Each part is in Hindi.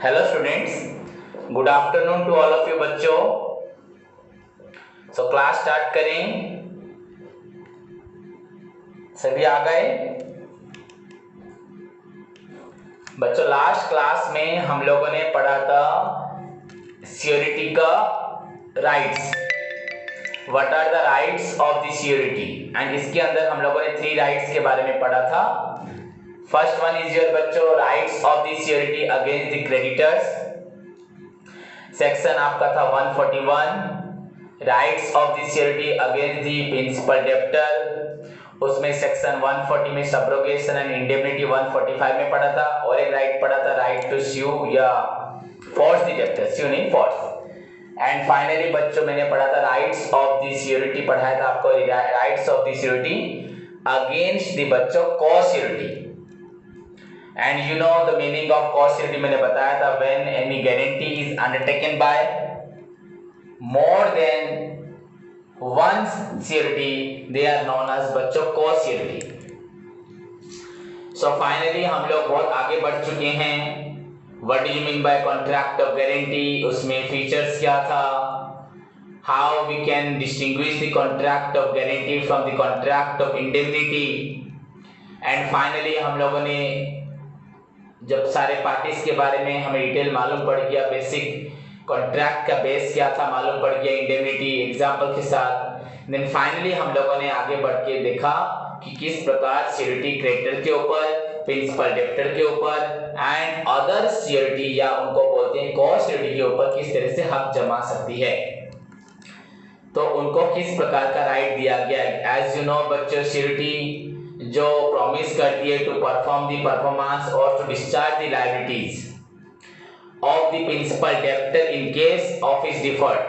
Hello students, good afternoon to all of you बच्चों। सो क्लास स्टार्ट करें। सभी आ गए बच्चों? लास्ट क्लास में हम लोगों ने पढ़ा था सियोरिटी का rights. What are the rights of the surety, and इसके अंदर हम लोगों ने 3 राइट्स के बारे में पढ़ा था। फर्स्ट वन इज योर बच्चों rights of the surety against the creditors. Section आपका था 141, rights of the surety against the principal debtor. उसमें सेक्शन 140 में सब्रोगेशन एंड इंडेमनिटी 145 में पढ़ा था, और एक राइट पढ़ा था राइट टू स्यू या फोर्स द डेब्टर, स्यू नहीं फोर्स। एंड फाइनली बच्चों मैंने पढ़ा था राइट्स ऑफ द सियोरिटी, पढ़ाया था आपको rights of the surety against the बच्चों को-सियोरिटी। And you know the meaning of co-security मैंने बताया था, when any guarantee is undertaken by more than one security they are known as बच्चों co-security। So finally हम लोग बहुत आगे बढ़ चुके हैं। What do you mean by contract of guarantee? उसमें फीचर्स क्या था, how we can distinguish the contract of guarantee from the contract of indemnity, and finally हम लोगों ने जब सारे पार्टीज के बारे में हमें डिटेल मालूम पड़ गया, बेसिक कॉन्ट्रैक्ट का बेस क्या था मालूम पड़ गया इंडेमनिटी एग्जांपल के साथ। देन फाइनली हम लोगों ने आगे बढ़ के देखा कि किस प्रकार सियोरिटी क्रेडिटर के ऊपर, प्रिंसिपल डेब्टर के ऊपर एंड अदर सियोरिटी या उनको बोलते हैं को-सियोरिटी के ऊपर किस तरह से हक जमा सकती है, तो उनको किस प्रकार का राइट दिया गया। एज यू नो बच्चों, सियोरिटी जो प्रॉमिस करती है टू परफॉर्म द परफॉर्मेंस और to discharge the liabilities of the principal debtor in case of his default.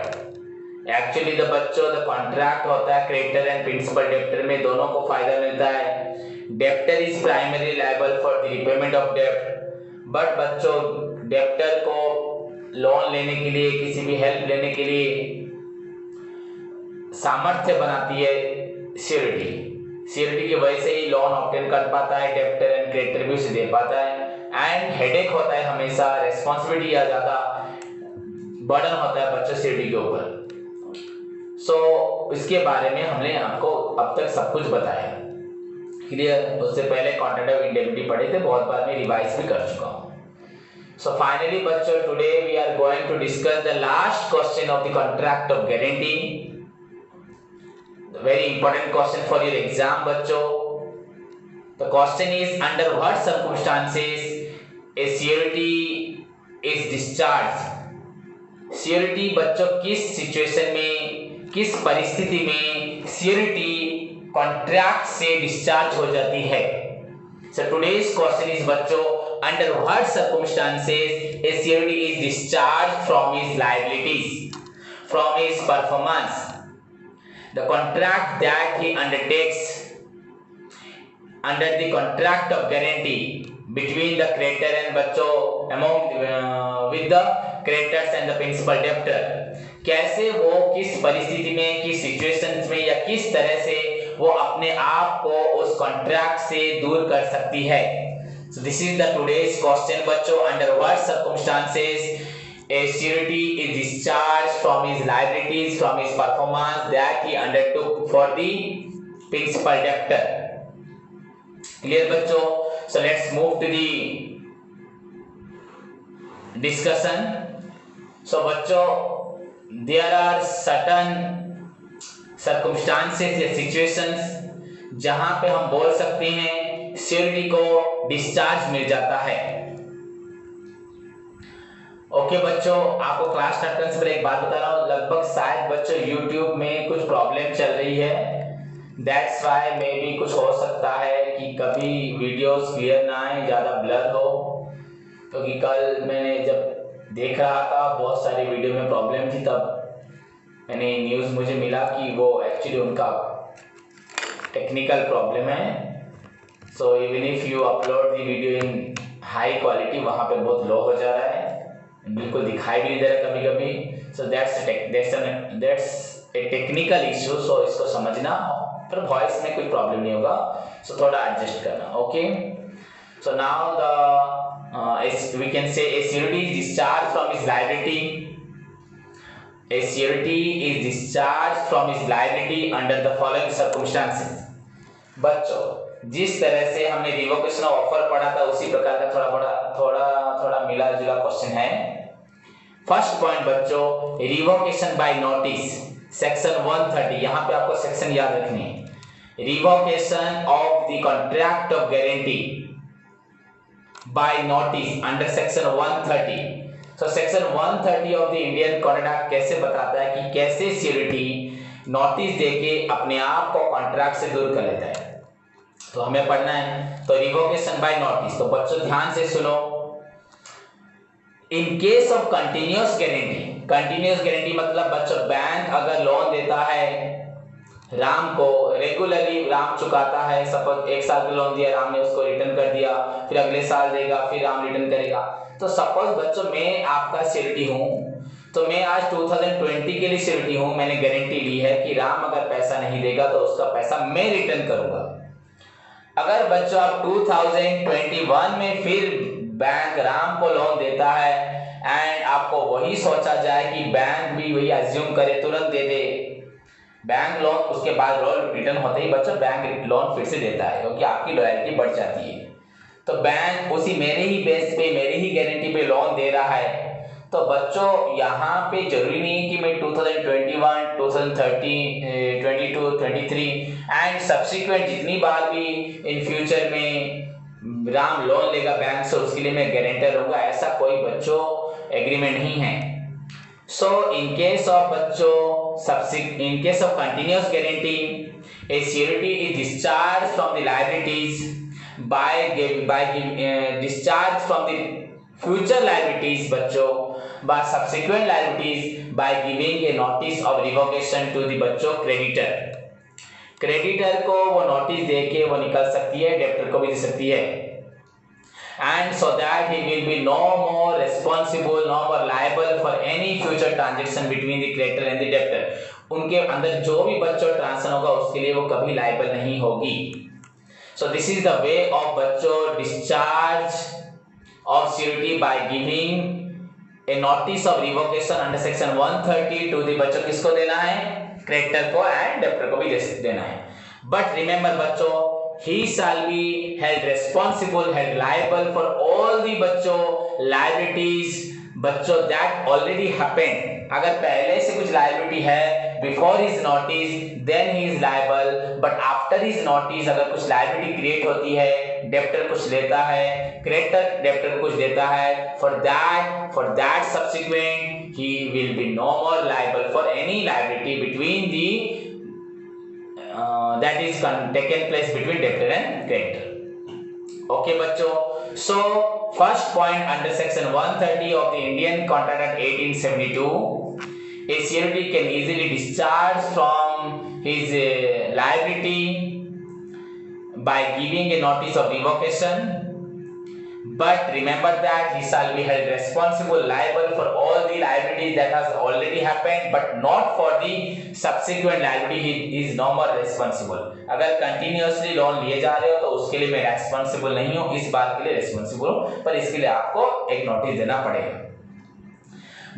Actually the बच्चों द कॉन्ट्रैक्ट होता है क्रेडिटर एंड प्रिंसिपल डेब्टर में, दोनों को फायदा मिलता है। Debtor is primary liable for the repayment of डेब्ट, बट बच्चों डेब्टर को लोन लेने के लिए, किसी भी हेल्प लेने के लिए सामर्थ्य बनाती है सियोरिटी। सियोरिटी की वजह से ही लोन ऑब्टेन कर पाता है डेब्टर, एंड क्रेडिटर भी उसे दे पाता है। एंड हेडेक होता है हमेशा, रेस्पॉन्सिबिलिटी या ज्यादा बर्डन होता है बच्चों सियोरिटी के ऊपर। सो इसके बारे में हमने आपको अब तक सब कुछ बताया, क्लियर। उससे पहले कॉन्ट्रैक्ट ऑफ इंडेमनिटी पढ़े थे, बहुत बार मैं रिवाइज भी कर चुका हूं। सो फाइनली बच्चों today we are going to discuss the last question of the contract of guarantee. Very important question for your exam बच्चों। The question is under what circumstances a surety is discharged। surety बच्चों किस सिचुएशन में, किस परिस्थिति में surety कॉन्ट्रैक्ट से डिस्चार्ज हो जाती है। So today's question is बच्चों under what circumstances a surety is discharged from his liabilities, from his performance, the contract that he undertakes under the contract of guarantee between the creditor and बच्चों among with the creditors and the principal debtor। कैसे वो किस परिस्थिति में, किस सिचुएशंस में या किस तरह से वो अपने आप को उस कॉन्ट्रैक्ट से दूर कर सकती है। So this is the today's question बच्चों, under what circumstances a surety is discharged from his liabilities, from his performance that he undertook for the principal debtor। Clear बच्चों? So let's move to the discussion। So बच्चों there are certain circumstances या situations जहां पे हम बोल सकते हैं surety को डिस्चार्ज मिल जाता है। ओके बच्चों, आपको क्लास स्टार्ट करने से पहले एक बात बता रहा हूँ, लगभग शायद बच्चों YouTube में कुछ प्रॉब्लम चल रही है, दैट्स व्हाई मे बी कुछ हो सकता है कि कभी वीडियोस क्लियर ना आए, ज़्यादा ब्लर हो, क्योंकि कल मैंने जब देख रहा था बहुत सारी वीडियो में प्रॉब्लम थी, तब मैंने न्यूज़ मुझे मिला कि वो एक्चुअली उनका टेक्निकल प्रॉब्लम है। So even if you upload the video in high quality, वहाँ पे बहुत लो हो जा रहा है, बिल्कुल दिखाई भी नहीं दे रहा कभी कभी। So that's a technical issue, so इसको समझना, पर वॉइस में कोई प्रॉब्लम नहीं होगा, सो थोड़ा एडजस्ट करना। Okay, so now the a we can say a surety is discharged from his liability. A surety is discharged from his liability under the following circumstances. बच्चों, जिस तरह से हमने रिवोकेशन ऑफ ऑफर पढ़ा था उसी प्रकार का थोड़ा मिला जुला क्वेश्चन है। फर्स्ट पॉइंट बच्चों, रिवोकेशन बाय नोटिस, सेक्शन 130। यहां पे आपको सेक्शन याद रखनी है। Revocation of the contract of guarantee bye notice under section 130। तो section 130 of the Indian contract कैसे बताता है कि कैसे श्योरिटी नोटिस देके अपने आप को कॉन्ट्रैक्ट से दूर कर लेता है। तो हमें पढ़ना है। तो रिवोकेशन बाय नोटिस, तो बच्चों ध्यान से सुनो। इन case of continuous guarantee, continuous guarantee मतलब बच्चों बैंक अगर लोन देता है राम को, रेगुलरली राम चुकाता है, सपोज 1 साल का लोन दिया, राम ने उसको रिटर्न कर दिया, फिर अगले साल देगा, फिर राम रिटर्न करेगा। तो सपोज बच्चों मैं आपका श्योरिटी हूं, तो मैं आज 2020 के लिए श्योरिटी हूं, मैंने गारंटी ली है कि राम अगर पैसा नहीं देगा तो उसका पैसा मैं रिटर्न करूंगा। अगर बच्चों आप 2021 में फिर बैंक राम को लोन देता है एंड आपको वही सोचा जाए कि बैंक भी वही अज्यूम करे, तुरंत दे दे बैंक लोन, उसके बाद लोन रिटर्न होते ही बच्चों बैंक लोन फिर से देता है क्योंकि आपकी लॉयल्टी बढ़ जाती है। तो बैंक उसी मेरे ही बेस पे, मेरी ही गारंटी पे लोन दे रहा है। तो बच्चों यहाँ पे जरूरी नहीं है कि मैं 2021, 2030, 22, 23 एंड सब्सिक्वेंट जितनी बार भी इन फ्यूचर में राम लोन लेगा बैंक से उसके लिए मैं गारंटर रहूंगा, ऐसा कोई बच्चों एग्रीमेंट नहीं है। So in case of बच्चों in case of continuous guarantee, a surety is discharged from the liabilities discharged from the future liabilities बच्चों by subsequent liabilities by giving a notice of revocation to the बच्चों creditor। क्रेडिटर को वो नोटिस देके वो निकल सकती है, डेब्टर को भी दे सकती है। And so that he will be no more responsible, no more liable for any future transaction between the creditor and the debtor। उनके अंदर जो भी बच्चों ट्रांजैक्शन होगा उसके लिए वो कभी लायबल नहीं होगी। So this is the way of बच्चों discharge of surety by giving a notice of revocation under section 130 to the बच्चों किसको देना है, क्रेडिटर को एंड डेब्टर को भी देना है। But remember बच्चों, he shall be held responsible, held liable for all the बच्चों liabilities बच्चों that already happened। अगर पहले से कुछ liability है before his notice then he is liable, but after his notice अगर कुछ liability create होती है, debtor कुछ लेता है, creditor debtor कुछ देता है, for that subsequent he will be no more liable for any liability between the that is taken place between debtor and creditor। Okay बच्चों, so first point under section 130 of the Indian Contract Act 1872, a surety can easily discharge from his liability by giving a notice of revocation, but remember that he shall be held responsible, liable for all the liabilities that has already happened, but not for the subsequent liability he is no more responsible। अगर कंटिन्यूअसली लोन लिए जा रहे हो तो उसके लिए मैं रेस्पॉन्सिबल नहीं हूँ, इस बात के लिए रेस्पॉन्सिबल हूँ, पर इसके लिए आपको एक नोटिस देना पड़ेगा।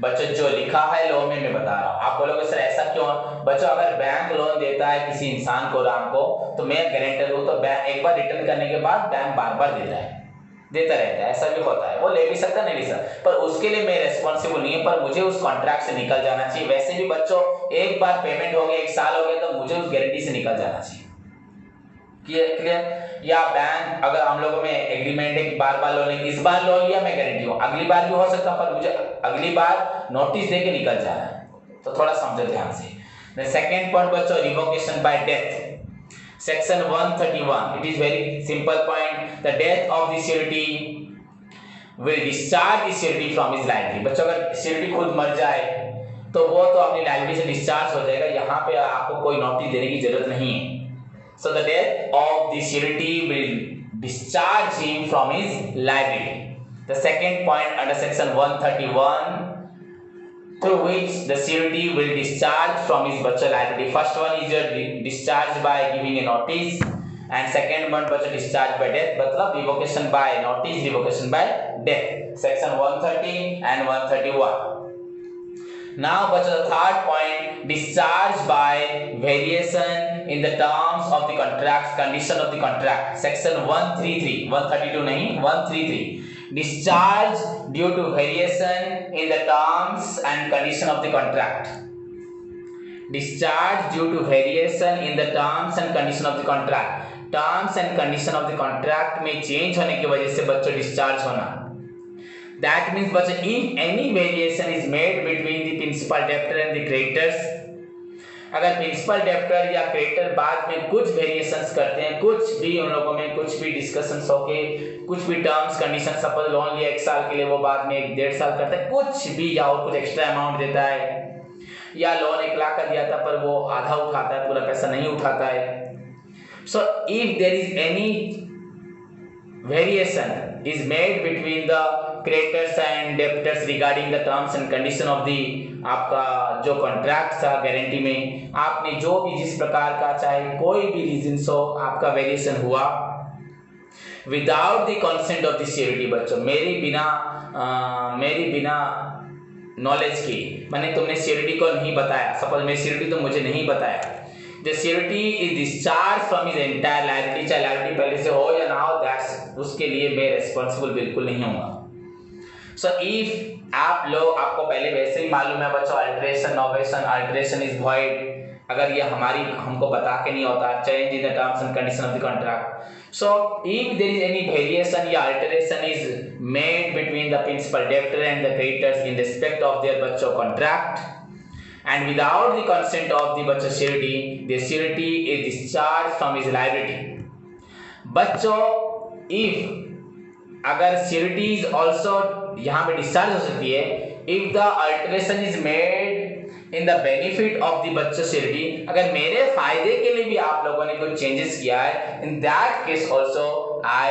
बच्चों जो लिखा है लोन में मैं बता रहा हूँ, आप बोलोगे सर ऐसा क्यों? बच्चों अगर बैंक लोन देता है किसी इंसान को, राम को, तो मैं गारंटर हूँ, तो बैंक एक बार रिटर्न करने के बाद बैंक बार बार देता रहता है, ऐसा भी होता है। वो ले भी सकता नहीं ले सकता, पर उसके लिए मैं रेस्पॉन्सिबल नहीं है, पर मुझे उस कॉन्ट्रैक्ट से निकल जाना चाहिए। वैसे भी बच्चों एक बार पेमेंट हो गया, 1 साल हो गया, तो मुझे उस गारंटी से निकल जाना चाहिए। क्लियर? या बैंक अगर हम लोगों में एग्रीमेंट है कि बार बार लोन लेंगे, इस बार लोन लिया मैं गारंटी हूँ, अगली बार भी हो सकता, पर मुझे अगली बार नोटिस देके निकल जाना है, तो थोड़ा समझो ध्यान से। द सेकंड पॉइंट बच्चों, revocation by death, section 131, it is very simple point, the death of the surety will discharge the surety from his liability। बच्चों अगर surety खुद मर जाए तो वो तो अपनी liability से डिस्चार्ज हो जाएगा, यहाँ पे आपको कोई नोटिस देने की जरूरत नहीं है। So the death of the surety will discharge him from his liability। The second point under section 131, through which the surety will discharge from his बच्चों liability। First one is your discharge by giving a notice, and second one बच्चों discharge by death मतलब revocation by notice, revocation by death, section 130 and 131. Now बच्चों the third point, discharge by variation in the terms of the contract, condition of the contract, section 133, 132 नहीं 133, discharge due to variation in the terms and condition of the contract, discharge due to variation in the terms and condition of the contract, terms and condition of the contract में चेंज होने की वजह से बच्चों डिस्चार्ज होना। दैट मींस बच्चों if any variation is made between the principal debtor and the creditors, अगर प्रिंसिपल डेब्टर या क्रेडिटर बाद में कुछ वेरिएशंस करते हैं, कुछ भी उन लोगों में कुछ भी डिस्कशंस होके कुछ भी टर्म्स कंडीशन, सपोज लोन लिया 1 साल के लिए, वो बाद में 1.5 साल करता है, कुछ भी या और कुछ एक्स्ट्रा अमाउंट देता है, या लोन 1 लाख का दिया था पर वो आधा उठाता है, पूरा पैसा नहीं उठाता है। So if there is any variation is made between the creditors and debtors regarding the terms and condition of the आपका जो कॉन्ट्रैक्ट था गारंटी में, आपने जो भी जिस प्रकार का चाहे कोई भी रीजन हो आपका वेरिएशन हुआ without the consent of the security, बच्चों मेरी बिना नॉलेज की, मैंने तुमने सिक्योरिटी को नहीं बताया, सपोज मेरी सिक्योरिटी तो मुझे नहीं बताया, The surety is discharged from his entire liability, चाहे liability पहले से हो या ना हो, that's उसके लिए मैं responsible बिल्कुल नहीं होगा। So if आपको पहले वैसे ही मालूम है बच्चों alteration, novation, alteration is void, अगर ये हमको बता के नहीं होता, change in the terms and condition of the contract. So if there is any variation या alteration is made between the principal debtor and the creditors in respect of their बच्चों contract, and without the consent of the बच्चों surety, the surety is discharged from his liability. बच्चों if अगर surety is also यहाँ पे डिस्चार्ज हो सकती है if the alteration is made in the benefit of the बच्चों surety, अगर मेरे फायदे के लिए भी आप लोगों ने कुछ चेंजेस किया है, in that case also I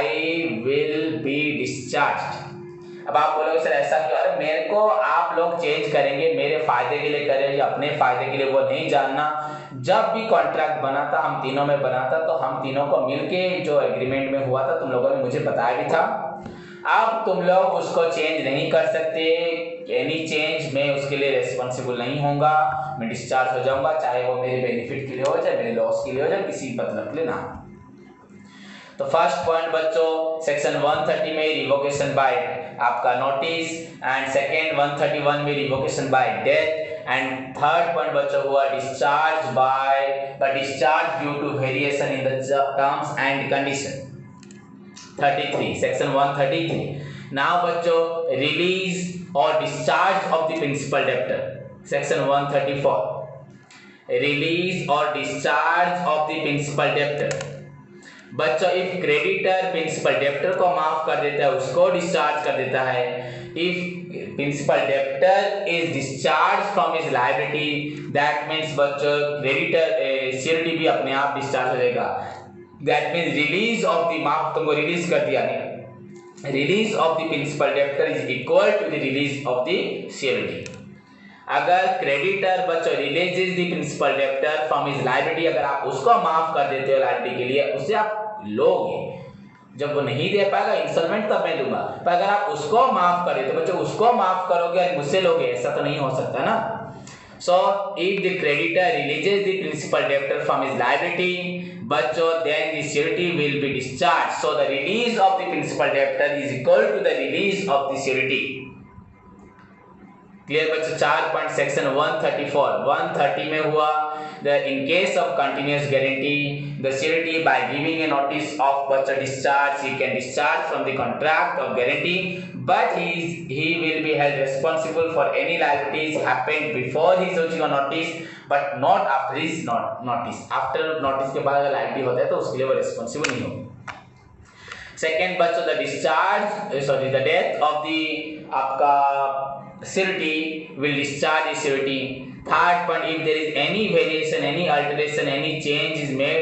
will be discharged. अब आप बोलोगे सर ऐसा क्यों, अरे मेरे को आप लोग चेंज करेंगे मेरे फायदे के लिए करें या अपने फायदे के लिए वो नहीं जानना। जब भी कॉन्ट्रैक्ट बना था हम तीनों में बना था, तो हम तीनों को मिलके जो एग्रीमेंट में हुआ था तुम लोगों ने मुझे बताया भी था। अब तुम लोग उसको चेंज नहीं कर सकते, एनी चेंज मैं उसके लिए रेस्पॉन्सिबल नहीं होऊंगा, मैं डिस्चार्ज हो जाऊंगा, चाहे वो मेरे बेनिफिट के लिए हो चाहे मेरे लॉस के लिए हो चाहे किसी मतलब के लिए ना। तो फर्स्ट पॉइंट बच्चों सेक्शन 130 में रिवोकेशन बाय आपका नोटिस, एंड सेकेंड 131 में revocation by death, and third point बच्चों हुआ discharge due to variation in the terms and condition 33 section 133। Now बच्चों रिलीज और discharge of the principal debtor section 134, release और discharge of the principal debtor. बच्चों इफ क्रेडिटर प्रिंसिपल डेब्टर को माफ कर देता है, उसको डिस्चार्ज कर देता है, if principal debtor is discharge from his liability, that means बच्चों क्रेडिटर सिक्योरिटी भी अपने आप डिस्चार्ज हो जाएगा। That means release of the माफ तुमको रिलीज कर दिया नहीं, release of the principal debtor is equal to the release of the security. अगर क्रेडिटर बच्चों releases the principal debtor from his liability, अगर आप उसको माफ कर देते हो लायबिलिटी के लिए, उससे आप लोगे, जब वो नहीं दे पाएगा इंस्टॉलमेंट तब मैं दूंगा, पर अगर आप उसको माफ कर देते हो बच्चों, उसको माफ करोगे और मुझसे लोगे, ऐसा तो नहीं हो सकता ना। So if the creditor releases the principal debtor from his liability, बच्चों then the surety will be discharged. So the release of the principal debtor is equal to the release of the surety. Clear बच्चों। 4 पॉइंट सेक्शन 130 में हुआ in case of continuous guarantee, the surety by giving a notice of bachcha discharge, he can discharge from the contract of guarantee, but he will be held responsible for any liabilities happened before his issuing a notice, but not after his notice. After notice के बाद अगर liability होता है तो उसके लिए वो responsible नहीं होगा। Second बच्चों the death of the आपका surety will discharge the surety. Third point, if there is any variation, any alteration, any change is made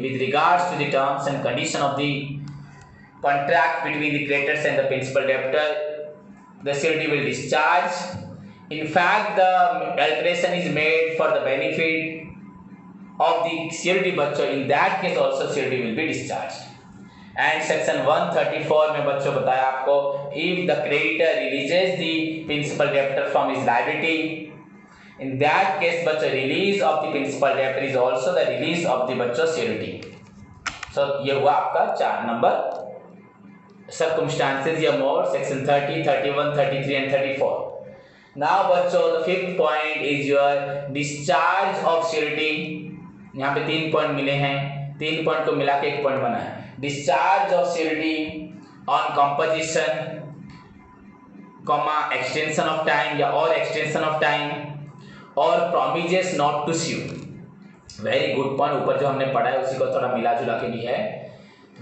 with regards to the terms and condition of the contract between the creditors and the principal debtor, the surety will discharge. In fact, the alteration is made for the benefit of the CRT बच्चों, in that case also CRT will be discharged. And section 134 में बच्चों बताया आपको, if the creditor releases the principal debtor from his liability, in that case बच्चों release of the principal debtor is also the release of the बच्चों CRT. So ये हुआ आपका 4 नंबर circumstances या more, section 30, 31, 33 and 34. Now बच्चों the fifth point is your discharge of surety. यहाँ पे 3 पॉइंट मिले हैं, 3 पॉइंट को मिला के 1 पॉइंट बना है. Discharge of surety on composition, extension of time या और extension of time और promises not to sue. Very good point. ऊपर जो हमने पढ़ा है उसी को थोड़ा मिला जुला के भी है,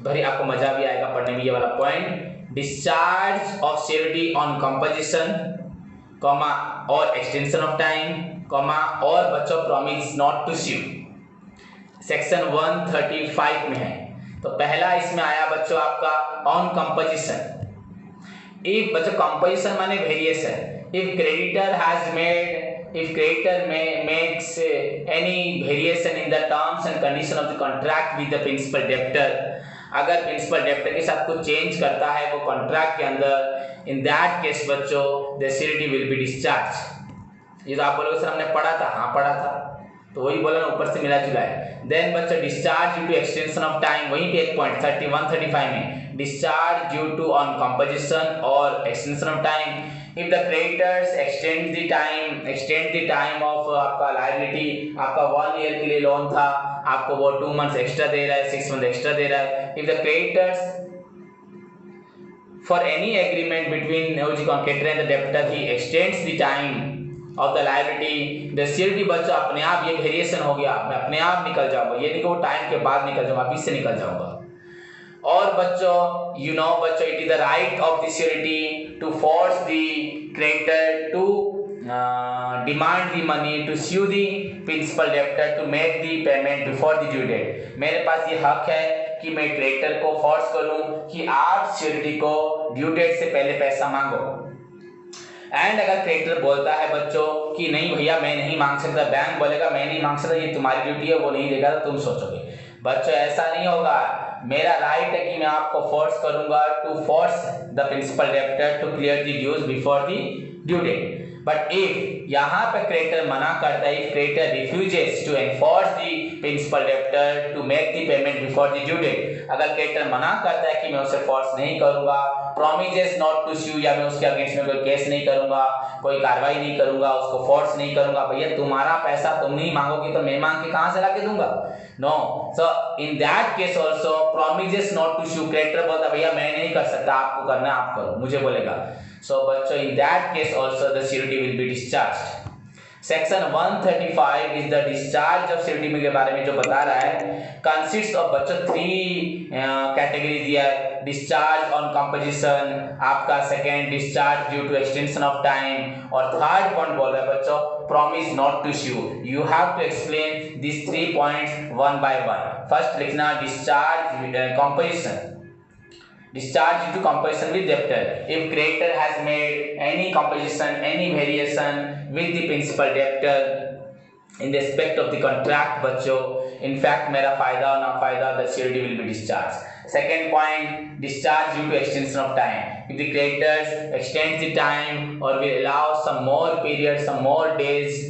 भरी आपको मजा भी आएगा पढ़ने में ये वाला point. Discharge of surety on composition, comma और एक्सटेंशन ऑफ टाइम, कॉमा और बच्चों promise not to sue, section 135 में है. तो पहला इसमें आया बच्चों आपका ऑन कंपोजिशन. इफ बच्चों कंपोजिशन माने variation. If creditor has made, if creditor makes any variation in the terms and condition of the contract with the principal debtor, अगर प्रिंसिपल डेब्टर के साथ कुछ चेंज करता है वो कॉन्ट्रैक्ट के अंदर, इन दैट केस बच्चों the surety will be discharge. ये तो आप बोलोगे सर हमने पढ़ा था. हाँ पढ़ा था, तो वही बोला ना, ऊपर से मिला जुला है. देन बच्चों discharge due to extension of time, वहीं पे एक पॉइंट 31, 35 में discharge due to on composition और extension of time. If the creditors extend the time of आपका liability, आपका 1 year के लिए लोन था, आपको वो 2 months एक्स्ट्रा दे रहा है, 6 months एक्स्ट्रा दे रहा है. If the creditors for any agreement between the creditor and the debtor, he extends the time of the liability, the surety बच्चा अपने आप ये वेरिएशन हो गया, मैं अपने आप निकल जाऊंगा. ये नहीं कि वो टाइम के बाद निकल जाऊंगा, अभी से निकल जाऊंगा. और बच्चों you know बच्चों it is the right of the surety to force the creditor to demand the money to sue the principal debtor to make the payment before the due date. मेरे पास ये हक है कि मैं क्रेडिटर को फोर्स करूं कि आप श्योरिटी को ड्यू डेट से पहले पैसा मांगो. एंड अगर क्रेडिटर बोलता है बच्चों कि नहीं भैया मैं नहीं मांग सकता, बैंक बोलेगा मैं नहीं मांग सकता, ये तुम्हारी ड्यूटी है, वो नहीं देगा, तो तुम सोचोगे. बच्चों ऐसा नहीं होगा. मेरा राइट है कि मैं आपको फोर्स करूंगा to force the principal debtor to clear the dues before the due date. But if यहाँ पे क्रेडिटर मना करता है, if creditor refuses to enforce the principal debtor to make the payment before the due date, अगर क्रेडिटर मना करता है कि मैं उसे फोर्स नहीं करूंगा, प्रॉमिसेस नॉट टू स्यू, या मैं उसके अगेंस्ट में कोई केस नहीं करूंगा, कोई कार्रवाई नहीं करूंगा, उसको फोर्स नहीं करूंगा, भैया तुम्हारा पैसा तुम नहीं मांगोगे तो मैं मांग के कहां से लाके दूंगा. No. So in that case also promises not to sue, creditor बोलता भैया मैं नहीं कर सकता, आपको करना है आप करो, मुझे बोलेगा. सो बच्चों इन that case also the surety will be discharged. Section 135 is the discharge of surety के बारे में जो बता रहा है, कंसिस्ट ऑफ बच्चों 3 कैटेगरी दिया है. डिस्चार्ज ऑन कंपोजिशन, आपका second discharge due to extension of time, और थर्ड पॉइंट बोल रहा है बच्चों promise not to sue. You have to explain this 3 points one by one. First लिखना discharge composition. Discharge due to composition with debtor. If creditor has made any composition, any variation with the principal debtor in respect of the contract, बच्चों, in fact मेरा फायदा और ना फायदा, the surety will be discharged. Second point, discharge due to extension of time. If the creditors extend the time or will allow some more period, some more days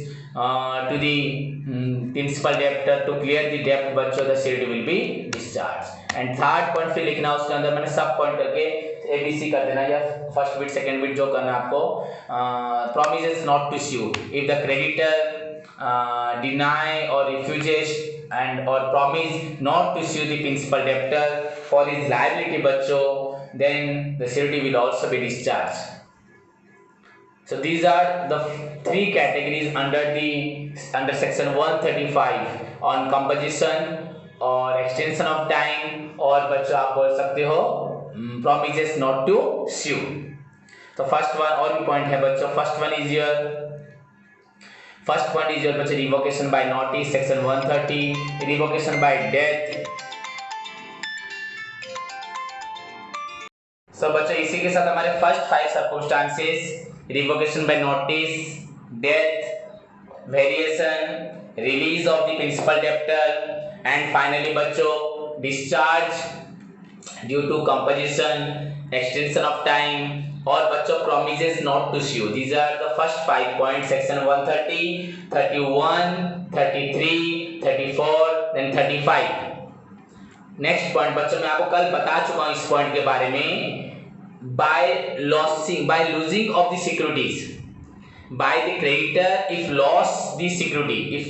to the principal debtor to clear the debt, बच्चों, the surety will be discharged. And third point फिर लिखना, उसके अंदर मैंने सब पॉइंट करके एबीसी कर देना, या फर्स्ट बिट सेकंड बिट जो करना आपको. Promises not to sue, if the creditor deny और रिफ्यूजेस एंड और promise not to sue the principal debtor for his liability बच्चों, then the surety will also be discharge. So these are the 3 categories under section 135 on composition और एक्सटेंशन ऑफ टाइम, और बच्चों आप बोल सकते हो प्रॉमिसेस नॉट टू स्यू. तो फर्स्ट वन और भी पॉइंट है बच्चों. फर्स्ट पॉइंट इज योर बच्चों revocation by notice, section 130. Revocation by death. So बच्चों इसी के साथ हमारे first 5 circumstances, revocation by notice, death, variation release of the principal debtor and finally बच्चों discharge due to composition, extension of time और बच्चों promises not to sue. These are the first 5 points, section 130, 31, 33, 34, then 35. Next point बच्चों मैं आपको कल बता चुका हूं इस पॉइंट के बारे में। By losing of the securities by the creditor if loss the security, if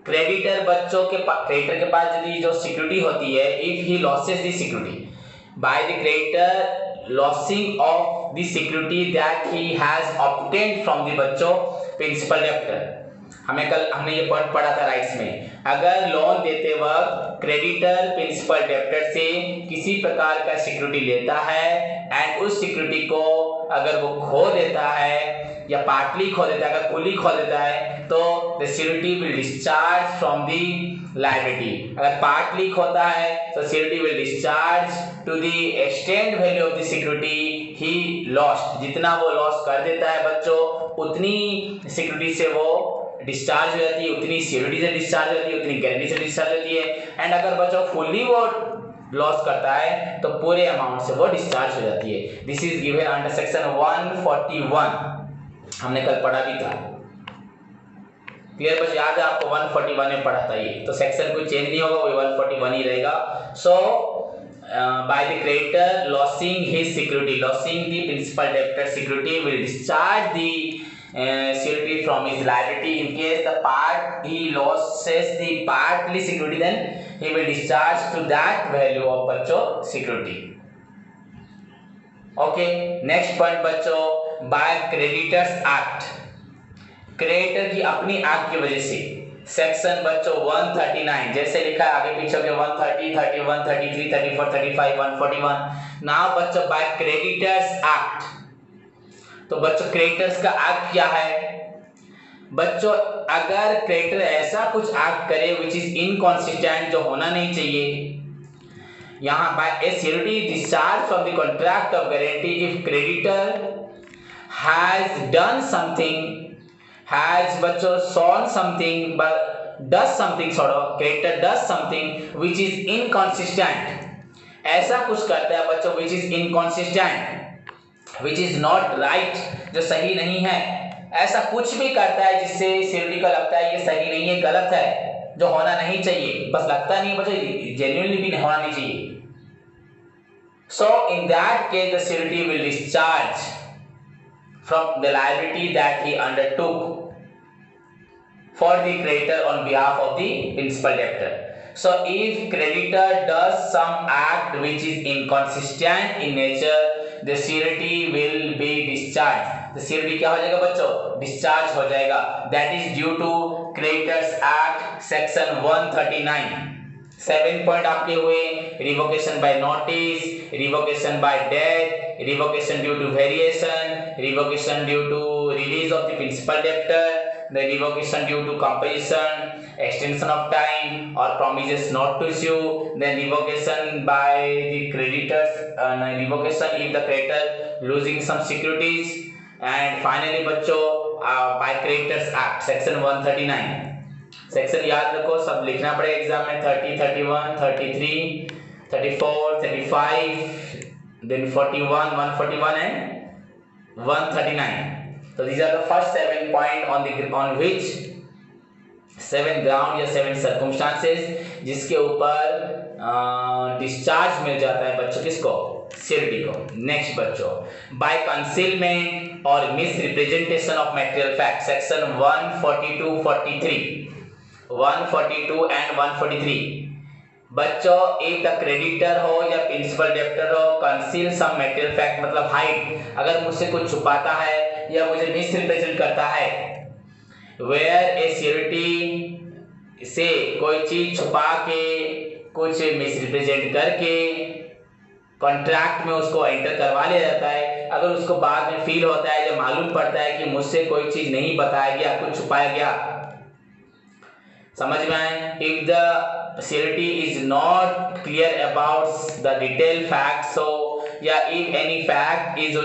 creditor बच्चों के क्रेडिटर के पास यदि जो सिक्योरिटी होती है, if he losses the security bye the creditor losing of the security that he has obtained from the बच्चों प्रिंसिपल डेप्टर। हमने ये पॉइंट पढ़ा था राइट्स में। अगर लोन देते वक्त क्रेडिटर प्रिंसिपल डेप्टर से किसी प्रकार का सिक्योरिटी लेता है एंड उस सिक्योरिटी को अगर वो खो देता है या पार्टली खो देता है, अगर फुली खो देता है तो the security will discharge from the liability. अगर पार्टली खोता है तो security will discharge to the extent value of the security he lost. जितना वो लॉस कर देता है बच्चों उतनी सिक्योरिटी से वो डिस्चार्ज हो जाती है, उतनी सिक्योरिटी से डिस्चार्ज हो जाती है, उतनी गारंटी से डिस्चार्ज होती है। एंड अगर बच्चों फुल्ली वो लॉस करता है तो पूरे अमाउंट से वो डिस्चार्ज हो जाती है। This is given under section 141, हमने कल पढ़ा भी था। क्लियर बच्चों, याद है आपको 141 में पढ़ा था ये, तो सेक्शन कोई चेंज नहीं होगा, वही 141 ही रहेगा। सो by the creditor losing his security, losing the principal debtor security will discharge the security from his liability. In case the part he loses the partly security, then he will discharge to that value of बच्चों security. Okay, next point बच्चों, by creditors act, क्रेडिटर की अपनी एक्ट की वजह से सेक्शन बच्चों 139 जैसे लिखा है आगे पीछे के 130, 31, 33, 34, 35, 141। नाउ बच्चों बाय क्रेडिटर्स एक्ट, तो बच्चों क्रेडिटर्स का एक्ट क्या है बच्चों? अगर क्रेडिटर ऐसा कुछ एक्ट करे विच इज इनकॉन्सिस्टेंट, जो होना नहीं चाहिए, यहां by a security discharge from the contract of guarantee if creditor has done something, has बच्चों shown something but does something, sort of creditor does something which is inconsistent, ऐसा कुछ करता है बच्चों which is inconsistent, which is not right, जो सही नहीं है, ऐसा कुछ भी करता है जिससे सिक्योरिटी को लगता है ये सही नहीं है, गलत है, जो होना नहीं चाहिए, बस लगता नहीं बच्चों, जेन्युइनली भी होना नहीं चाहिए। So in that case the security will discharge from the liability that he undertook for the creditor on behalf of the principal debtor. So if creditor does some act which is inconsistent in nature, the security will be discharged. The security क्या हो जाएगा बच्चों? Discharge हो जाएगा। That is due to Creditors Act section 139. 7 point आपके हुए, revocation by notice, revocation by death, revocation due to variation, revocation due to release of the principal debtor, the revocation due to composition, extension of time or promises not to sue, then revocation by the creditors, revocation if the creditor losing some securities, and finally बच्चों by creditors act section 139। Section याद रखो, सब लिखना पड़ेगा एग्जाम में, 30, 31, 33, 34, 35, then 41, 141 and 139। So these are the first 7 points on which 7 ground या 7 circumstances जिसके ऊपर डिस्चार्ज मिल जाता है बच्चों, किसको? सिक्योरिटी को। नेक्स्ट बच्चों, बाय कंसीलमेंट और miss representation of material fact section 142, 43, 142 and 143। बच्चों इफ द क्रेडिटर हो या प्रिंसिपल डेप्टर हो कंसील सम मटेरियल फैक्ट मतलब हाइड, अगर मुझसे कुछ छुपाता है या मुझे मिस रिप्रेजेंट करता है, वेयर ए सिक्योरिटी से कोई चीज छुपा के कुछ मिस रिप्रेजेंट करके कॉन्ट्रैक्ट में उसको एंटर करवा लिया जाता है, अगर उसको बाद में फील होता है या मालूम पड़ता है कि मुझसे कोई चीज नहीं बताया गया, कुछ छुपाया गया, समझ में आए? If the security is not clear about the detail fact, so या if any fact is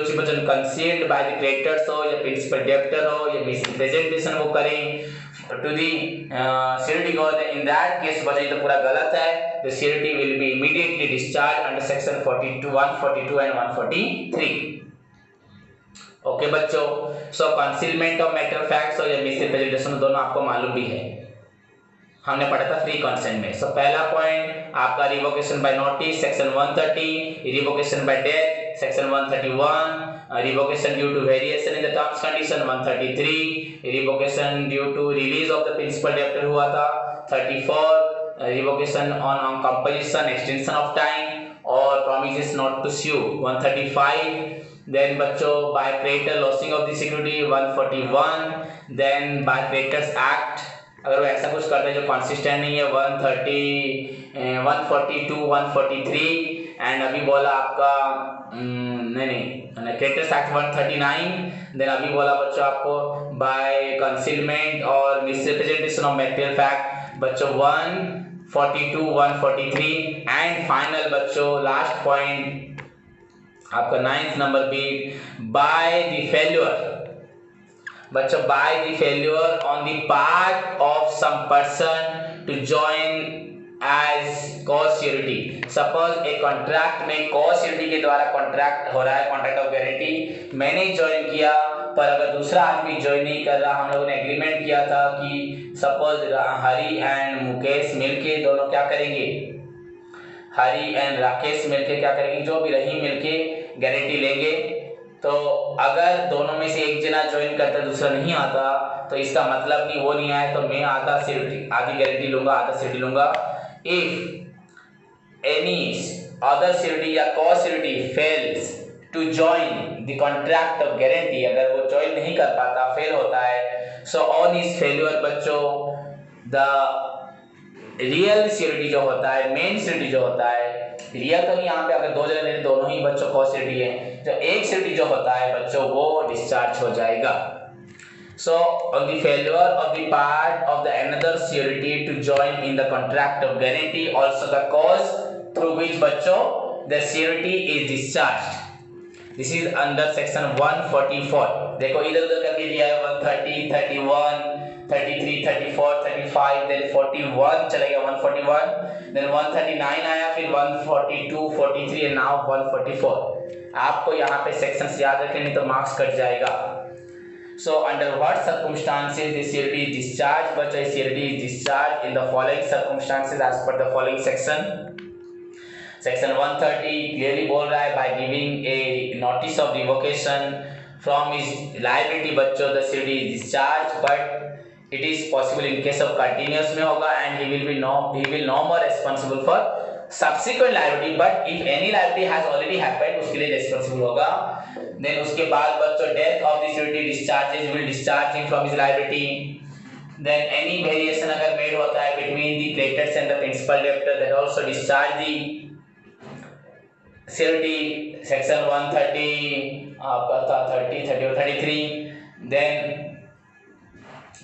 concealed by the creditor, so या प्रिंसिपल डेप्टर हो या मिस रिप्रेजेंटेशन वो करें to the CRT code, in that case बच्चों ये तो पूरा गलत है. The CRT will be immediately discharged under section 42, 142 and 143. Okay बच्चों, सो कंसीलमेंट ऑफ मैटर फैक्ट्स और मिसरिप्रेजेंटेशन दोनों आपको मालूम भी है, हमने पढ़ा था फ्री कंसेंट में. सो पहला पॉइंट आपका revocation by notice section 130, revocation by death section 131, revocation due to variation in the terms condition 133, revocation due to release of the principal debtor हुआ था 34, revocation on composition extension of time और promises not to sue 135, then बच्चों by creditor losing of the security 141, then by creditors act अगर वो ऐसा कुछ करते हैं जो consistent नहीं है 130, 142, 143 एंड अभी बोला आपका नहीं क्रेडिटर्स एक्ट 139, देन अभी बोला बच्चों आपको बाय कंसीलमेंट और मिसरिप्रेजेंटेशन ऑफ मैटेरियल फैक्ट बच्चों 142, 143 एंड फाइनल बच्चों लास्ट पॉइंट आपका 9th नंबर पे बाय द फेल्यूर बच्चों by the failure on the part of some person to join as co surety. Suppose एक कॉन्ट्रैक्ट में कॉज श्योरिटी के द्वारा कॉन्ट्रैक्ट हो रहा है, कॉन्ट्रैक्ट ऑफ गारंटी मैंने ज्वाइन किया पर अगर दूसरा आदमी ज्वाइन नहीं कर रहा, हम लोगों ने एग्रीमेंट किया था कि सपोज हरी एंड मुकेश मिलके दोनों क्या करेंगे, हरी एंड राकेश मिलके क्या करेंगे, जो भी रही मिलके गारंटी लेंगे. तो अगर दोनों में से एक जना ज्वाइन करता दूसरा नहीं आता तो इसका मतलब नहीं वो नहीं आया तो मैं आधा श्योरिटी आधी गारंटी लूंगा आधा श्योरिटी लूंगा. If any other surety या co-surety fails to join the contract of guarantee, अगर वो join नहीं कर पाता फेल होता है, so on his failure बच्चों the real surety जो होता है main surety जो होता है रियल तो नहीं, यहाँ पे अगर दो जने लेने दोनों ही बच्चों co-surety है, जो एक surety जो होता है बच्चों वो डिस्चार्ज हो जाएगा. So on the failure of the part of the another surety to join in the contract of guarantee, also the cause through which बच्चों the surety is discharged. This is under section 144. देखो इधर उधर करके दिया है 130, 31, 33, 34, 35, then 41 चलेगा 141, then 139 आया फिर 142, 43 and now 144. आपको यहाँ पे sections याद रखने नहीं तो मार्क्स कट जाएगा. So under what circumstances the surety is discharged? But the surety is discharged in the following circumstances as per the following section. Section 130 clearly बोल रहा है by giving a notice of revocation from his liability बच्चों the surety is discharged, but it is possible in case of continuous में होगा and he will no more responsible for subsequent liability, but if any liability has already happened उसके लिए responsible होगा. Then उसके बाद बच्चों death of the surety discharges will discharge him from his liability. Then any variation अगर made होता है between the creditors and the principal debtor that also discharge the surety. Section 130 आपका था 30, 30 और 33. Then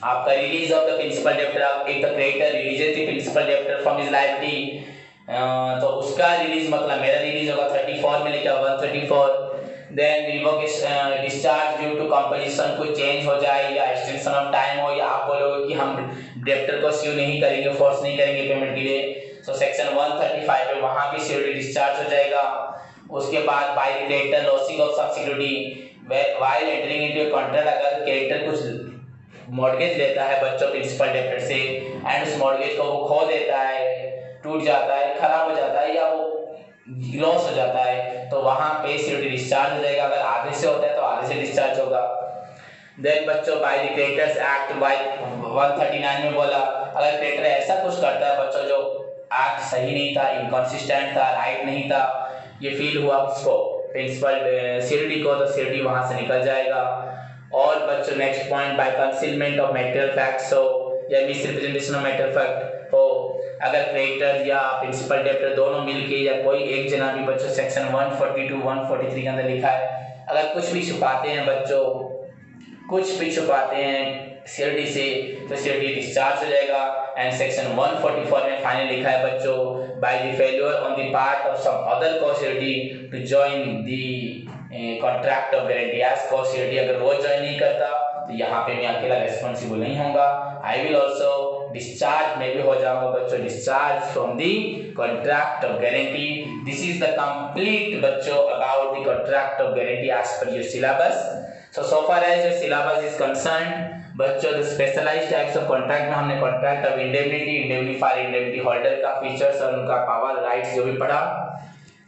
आपका release of the principal debtor, एक तो creditor releases the principal debtor from his liability, तो उसका रिलीज मतलब मेरा रिलीज होगा 34 में लिखा 134. Then revocation discharge due to composition कोई चेंज हो जाए या एक्सटेंशन ऑफ टाइम हो या आप बोलोगे कि हम डेप्टर को स्यू नहीं करेंगे, फोर्स नहीं करेंगे पेमेंट के लिए, सो सेक्शन 135 में वहां भी सिक्योरिटी डिस्चार्ज हो जाएगा. उसके बाद by creditor losing of some security while entering into a contract, अगर क्रेडिटर कुछ मॉर्गेज लेता है बच्चों प्रिंसिपल डेप्टर से एंड उस मॉर्गेज को वो खो देता है, टूट जाता है, खराब हो जाता है या वो लॉस हो जाता है, तो वहां पे सिक्योरिटी डिस्चार्ज हो जाएगा. अगर आधे से होता है तो आधे से डिस्चार्ज होगा. देन बच्चों by the creditors act by 139 में बोला अगर क्रेडिटर ऐसा कुछ करता है बच्चों जो एक्ट सही नहीं था, इनकंसिस्टेंट था, राइट नहीं था, ये फील हुआ उसको प्रिंसिपल सिक्योरिटी को, तो सिक्योरिटी वहां से निकल जाएगा. और बच्चों next point by concealment of material facts हो या मिसरिप्रेजेंटेशन ऑफ मैटेरियल फैक्ट हो, अगर क्रेडिटर या प्रिंसिपल डेब्टर दोनों मिलके या कोई एक जना भी बच्चों सेक्शन 142, 143 के अंदर लिखा है, अगर कुछ भी छुपाते हैं बच्चों, कुछ भी छुपाते हैं सिक्योरिटी से, तो सिक्योरिटी डिस्चार्ज हो जाएगा. एंड सेक्शन 144 में फाइनल लिखा है बच्चों by the failure on the part of some other co-security to join the contract of guarantee as co-security, अगर वो ज्वाइन नहीं करता तो यहाँ पे मैं अकेला रेस्पॉन्सिबल नहीं होगा, आई विल ऑल्सो डिस्चार्ज, मैं भी हो जाऊंगा बच्चों discharge from the contract of guarantee. This is the complete बच्चों about the contract of guarantee as per your syllabus. so far as your syllabus is concerned बच्चों the specialised types of contract में हमने contract of indemnity, indemnifier, indemnity holder का फीचर्स और उनका पावर राइट्स जो भी पढ़ा।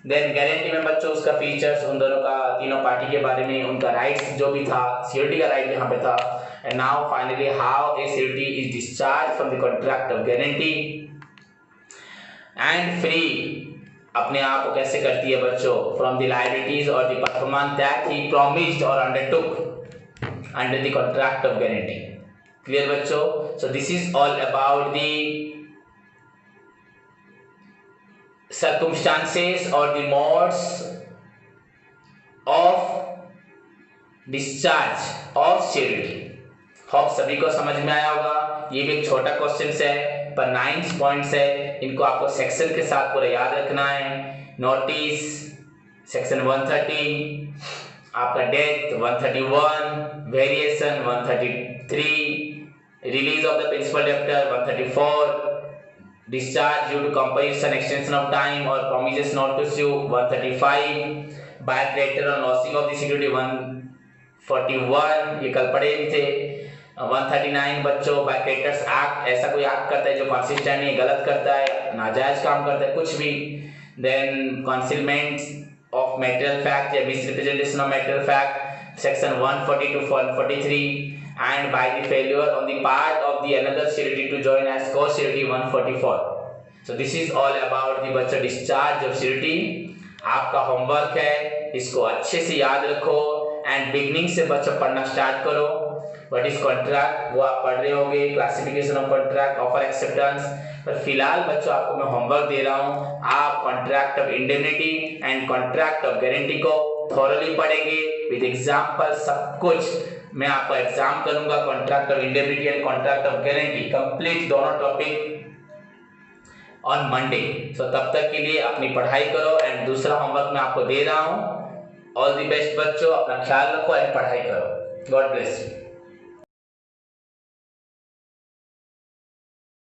देन गारंटी में बच्चों उसका फीचर्स, उन दोनों का तीनों पार्टी के बारे में, उनका राइट्स जो भी था, सिक्योरिटी का राइट यहाँ पे था। And now finally how a security is discharge from the contract of guarantee and free अपने आप को कैसे करती है बच्चों फ्रॉम द लायबिलिटीज और the performance that he promised और undertook under the contract of guarantee. Clear बच्चों? So this is all about the circumstances or the modes of discharge of surety. Hope सभी को समझ में आया होगा। ये भी एक छोटा क्वेश्चन है पर 9 पॉइंट्स है, इनको आपको सेक्शन के साथ पूरा याद रखना है। नोटिस सेक्शन 130, आपका death 131, variation 133, release of the principal debtor 134, discharge due to compulsion extension of time और promises not to sue 135, by creditor on losing of the security 141, ये कल पढ़े भी थे। 139 बच्चों बाय क्रेडिटर्स एक्ट, ऐसा कोई एक्ट करता है जो कंसिस्टेंट नहीं, गलत करता है, नाजायज काम करता है कुछ भी। Then concealment of material fact या misrepresentation of material fact section 140 to 143 and by the failure on the part of the another surety to join as co-surety 144. So this is all about the बच्चा discharge of surety। आपका होमवर्क है, इसको अच्छे से याद रखो एंड बिगनिंग से बच्चा पढ़ना स्टार्ट करो। व्हाट इज कॉन्ट्रैक्ट वो आप पढ़ रहे होगे, classification of contract, offer acceptance. पर फिलहाल बच्चों आपको मैं होमवर्क दे रहा हूँ, आप contract of indemnity and contract of guarantee को थॉरली पढ़ेंगे विद एग्जांपल, सब कुछ मैं आपको एग्जाम करूंगा। Contract of indemnity and contract of guarantee complete दोनों टॉपिक ऑन मंडे। सो तब तक के लिए अपनी पढ़ाई करो एंड दूसरा होमवर्क मैं आपको दे रहा हूँ। ऑल द बेस्ट बच्चों, अपना ख्याल रखो एंड पढ़ाई करो। God bless you.